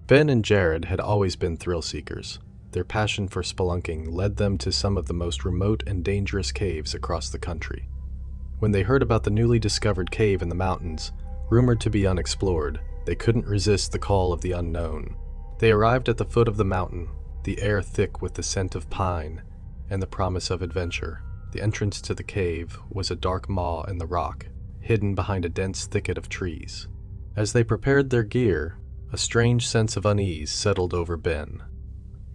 Ben and Jared had always been thrill seekers. Their passion for spelunking led them to some of the most remote and dangerous caves across the country. When they heard about the newly discovered cave in the mountains, rumored to be unexplored, they couldn't resist the call of the unknown. They arrived at the foot of the mountain, the air thick with the scent of pine and the promise of adventure. The entrance to the cave was a dark maw in the rock, hidden behind a dense thicket of trees. As they prepared their gear, a strange sense of unease settled over Ben.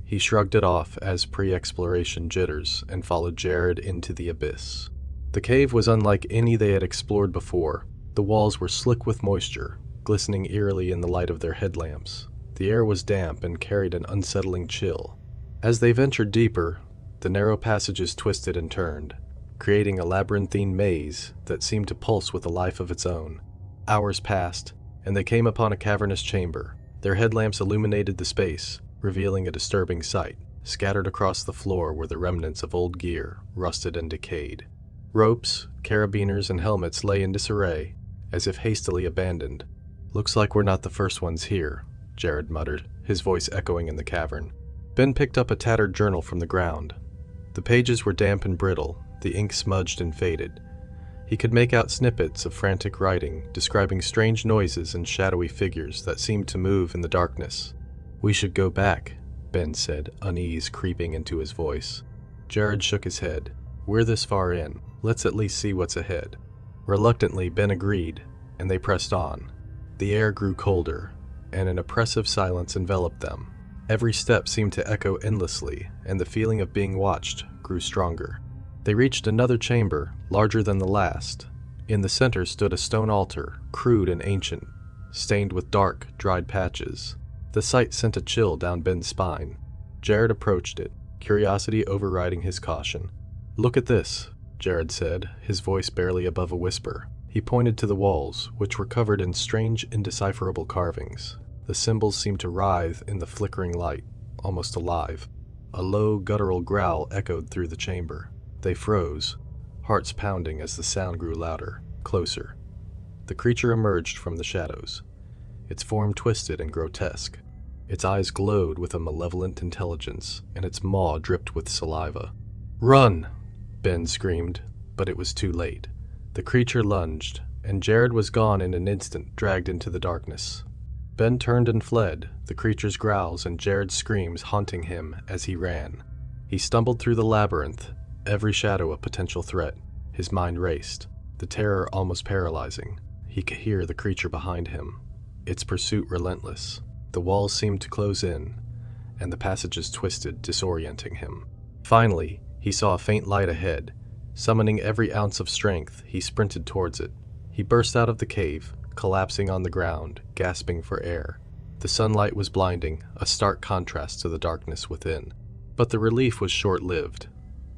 He shrugged it off as pre-exploration jitters and followed Jared into the abyss. The cave was unlike any they had explored before. The walls were slick with moisture, glistening eerily in the light of their headlamps. The air was damp and carried an unsettling chill. As they ventured deeper, the narrow passages twisted and turned, creating a labyrinthine maze that seemed to pulse with a life of its own. Hours passed, and they came upon a cavernous chamber. Their headlamps illuminated the space, revealing a disturbing sight. Scattered across the floor were the remnants of old gear, rusted and decayed. Ropes, carabiners, and helmets lay in disarray, as if hastily abandoned. "Looks like we're not the first ones here," Jared muttered, his voice echoing in the cavern. Ben picked up a tattered journal from the ground. The pages were damp and brittle, the ink smudged and faded. He could make out snippets of frantic writing, describing strange noises and shadowy figures that seemed to move in the darkness. "We should go back," Ben said, unease creeping into his voice. Jared shook his head. "We're this far in. Let's at least see what's ahead." Reluctantly, Ben agreed, and they pressed on. The air grew colder, and an oppressive silence enveloped them. Every step seemed to echo endlessly, and the feeling of being watched grew stronger. They reached another chamber, larger than the last. In the center stood a stone altar, crude and ancient, stained with dark, dried patches. The sight sent a chill down Ben's spine. Jared approached it, curiosity overriding his caution. "Look at this," Jared said, his voice barely above a whisper. He pointed to the walls, which were covered in strange, indecipherable carvings. The symbols seemed to writhe in the flickering light, almost alive. A low, guttural growl echoed through the chamber. They froze, hearts pounding as the sound grew louder, closer. The creature emerged from the shadows, its form twisted and grotesque. Its eyes glowed with a malevolent intelligence, and its maw dripped with saliva. "Run!" Ben screamed, but it was too late. The creature lunged, and Jared was gone in an instant, dragged into the darkness. Ben turned and fled, the creature's growls and Jared's screams haunting him as he ran. He stumbled through the labyrinth, every shadow a potential threat. His mind raced, the terror almost paralyzing. He could hear the creature behind him, its pursuit relentless. The walls seemed to close in, and the passages twisted, disorienting him. Finally, he saw a faint light ahead. Summoning every ounce of strength, he sprinted towards it. He burst out of the cave, collapsing on the ground, gasping for air. The sunlight was blinding, a stark contrast to the darkness within. But the relief was short-lived.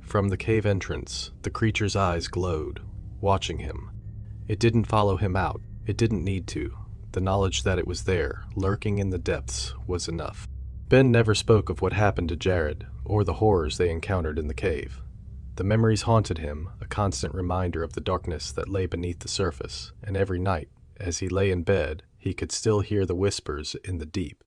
From the cave entrance, the creature's eyes glowed, watching him. It didn't follow him out. It didn't need to. The knowledge that it was there, lurking in the depths, was enough. Ben never spoke of what happened to Jared, or the horrors they encountered in the cave. The memories haunted him, a constant reminder of the darkness that lay beneath the surface, and every night, as he lay in bed, he could still hear the whispers in the deep.